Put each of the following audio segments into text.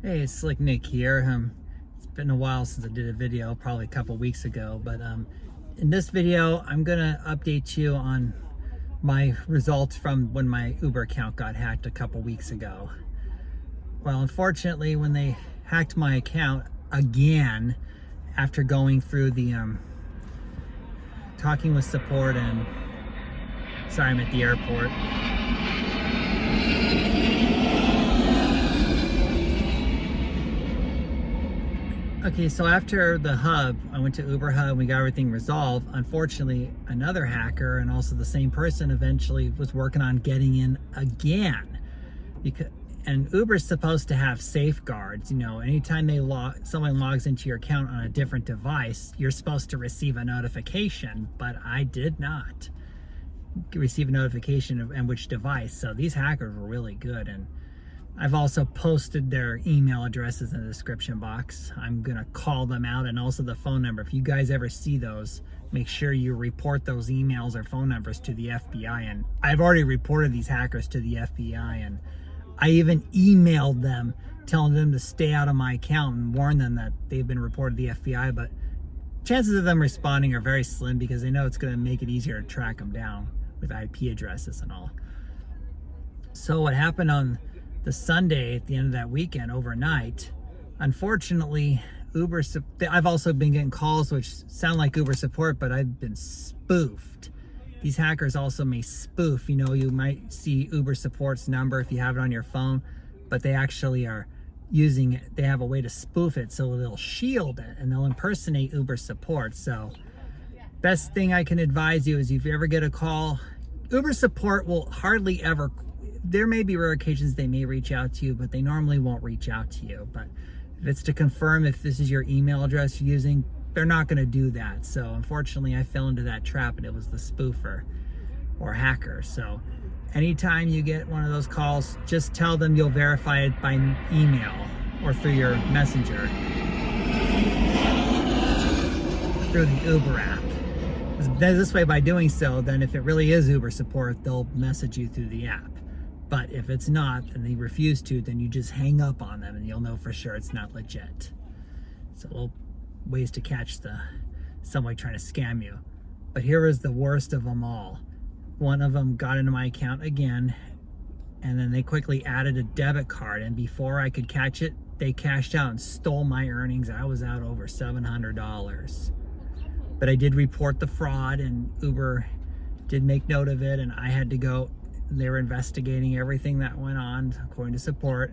Hey, it's Slick Nick here. It's been a while since I did a video, probably a couple weeks ago, but in this video, I'm gonna update you on my results from when my Uber account got hacked a couple weeks ago. Well, unfortunately, when they hacked my account again, after going through the talking with support and sorry, I'm at the airport. Okay, so after the hub, I went to Uber Hub, we got everything resolved. Unfortunately, another hacker and also the same person eventually was working on getting in again. And Uber's supposed to have safeguards. You know, anytime someone logs into your account on a different device, you're supposed to receive a notification, but I did not receive a notification of which device. So these hackers were really good, and I've also posted their email addresses in the description box. I'm gonna call them out, and also the phone number. If you guys ever see those, make sure you report those emails or phone numbers to the FBI. And I've already reported these hackers to the FBI, and I even emailed them telling them to stay out of my account and warn them that they've been reported to the FBI. But chances of them responding are very slim because they know it's gonna make it easier to track them down with IP addresses and all. So what happened on the Sunday at the end of that weekend overnight, unfortunately, I've also been getting calls which sound like Uber support, but I've been spoofed. These hackers also may spoof. You know, you might see Uber support's number if you have it on your phone, but they actually are using it. They have a way to spoof it, so they'll shield it and they'll impersonate Uber support. So best thing I can advise you is if you ever get a call, Uber support will hardly ever, there may be rare occasions they may reach out to you, but they normally won't reach out to you. But if it's to confirm if this is your email address you're using, they're not going to do that. So unfortunately, I fell into that trap, and it was the spoofer or hacker. So anytime you get one of those calls, just tell them you'll verify it by email or through your messenger, through the Uber app. This way, by doing so, then if it really is Uber support, they'll message you through the app. But if it's not and they refuse to, then you just hang up on them and you'll know for sure it's not legit. So little ways to catch somebody trying to scam you. But here is the worst of them all. One of them got into my account again, and then they quickly added a debit card, and before I could catch it, they cashed out and stole my earnings. I was out over $700. But I did report the fraud, and Uber did make note of it, and I had to go. They were investigating everything that went on according to support.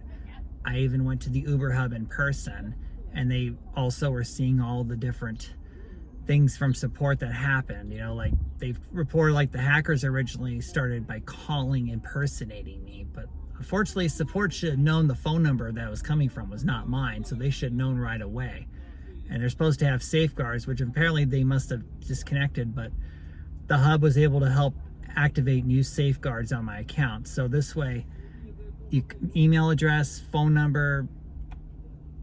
I even went to the Uber hub in person, and they also were seeing all the different things from support that happened. You know, like they reported like the hackers originally started by calling, impersonating me, but unfortunately support should have known the phone number that was coming from was not mine, so they should have known right away. And they're supposed to have safeguards, which apparently they must have disconnected, but the hub was able to help activate new safeguards on my account. So this way, email address, phone number,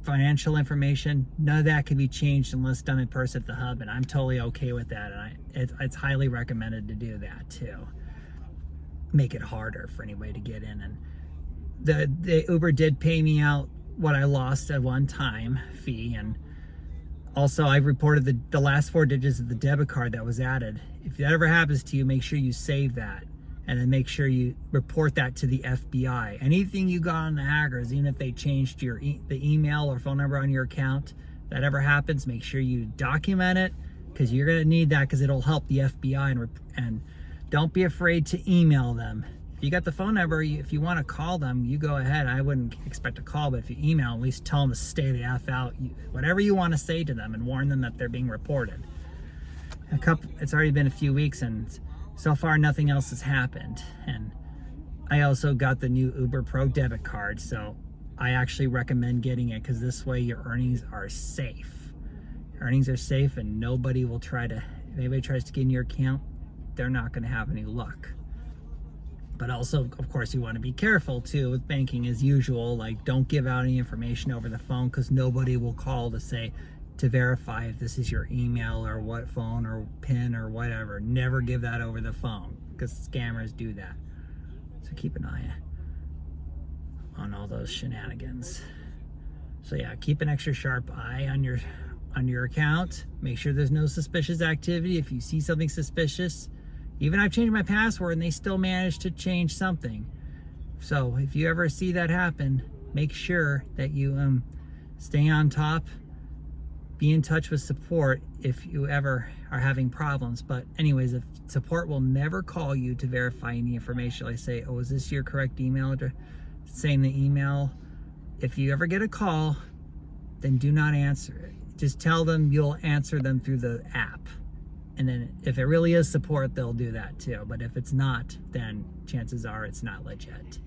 financial information, none of that can be changed unless done in person at the hub, and I'm totally okay with that. And it's highly recommended to do that too. Make it harder for anybody to get in. And the Uber did pay me out what I lost at one time fee, and also, I reported the last 4 digits of the debit card that was added. If that ever happens to you, make sure you save that, and then make sure you report that to the FBI. Anything you got on the hackers, even if they changed the email or phone number on your account, that ever happens, make sure you document it, because you're going to need that, because it'll help the FBI. And don't be afraid to email them. If you got the phone number, if you want to call them, you go ahead. I wouldn't expect a call, but if you email, at least tell them to stay the F out. Whatever you want to say to them, and warn them that they're being reported. It's already been a few weeks, and so far nothing else has happened. And I also got the new Uber Pro Debit card, so I actually recommend getting it, because this way your earnings are safe. Earnings are safe, and nobody will if anybody tries to get in your account, they're not going to have any luck. But also, of course, you want to be careful too with banking as usual. Like, don't give out any information over the phone, because nobody will call to verify if this is your email or what phone or PIN or whatever. Never give that over the phone, because scammers do that. So keep an eye on all those shenanigans. So yeah, keep an extra sharp eye on your account. Make sure there's no suspicious activity. If you see something suspicious, even I've changed my password and they still managed to change something. So if you ever see that happen, make sure that you stay on top, be in touch with support if you ever are having problems. But anyways, if support will never call you to verify any information, like say, oh, is this your correct email address? Saying the email. If you ever get a call, then do not answer it. Just tell them you'll answer them through the app. And then if it really is support, they'll do that too. But if it's not, then chances are it's not legit.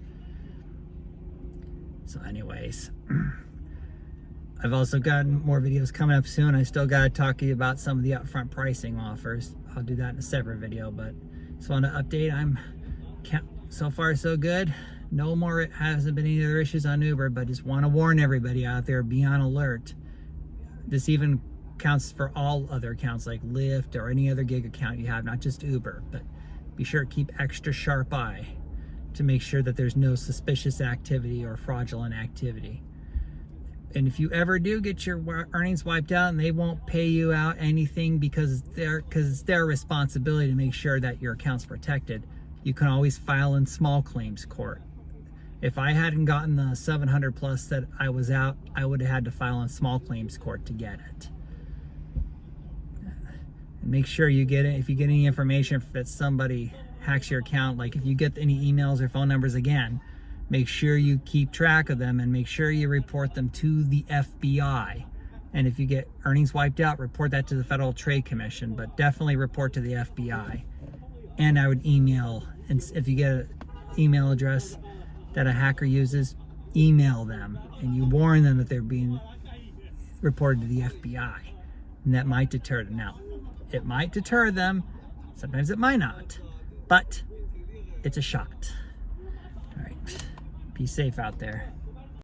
So anyways, I've also got more videos coming up soon. I still got to talk to you about some of the upfront pricing offers. I'll do that in a separate video, but just want to update. So far so good. No more, it hasn't been any other issues on Uber, but just want to warn everybody out there, be on alert. This even counts for all other accounts like Lyft or any other gig account you have, not just Uber, but be sure to keep extra sharp eye to make sure that there's no suspicious activity or fraudulent activity. And if you ever do get your earnings wiped out and they won't pay you out anything because it's their responsibility to make sure that your account's protected, you can always file in small claims court. If I hadn't gotten the 700 plus that I was out, I would have had to file in small claims court to get it. And make sure you get it. If you get any information that somebody hacks your account, like if you get any emails or phone numbers again, make sure you keep track of them and make sure you report them to the FBI. And if you get earnings wiped out, report that to the Federal Trade Commission, but definitely report to the FBI. And I would email, and if you get an email address that a hacker uses, email them and you warn them that they're being reported to the FBI. And that might deter them. Now, it might deter them, sometimes it might not, but it's a shot. All right, be safe out there.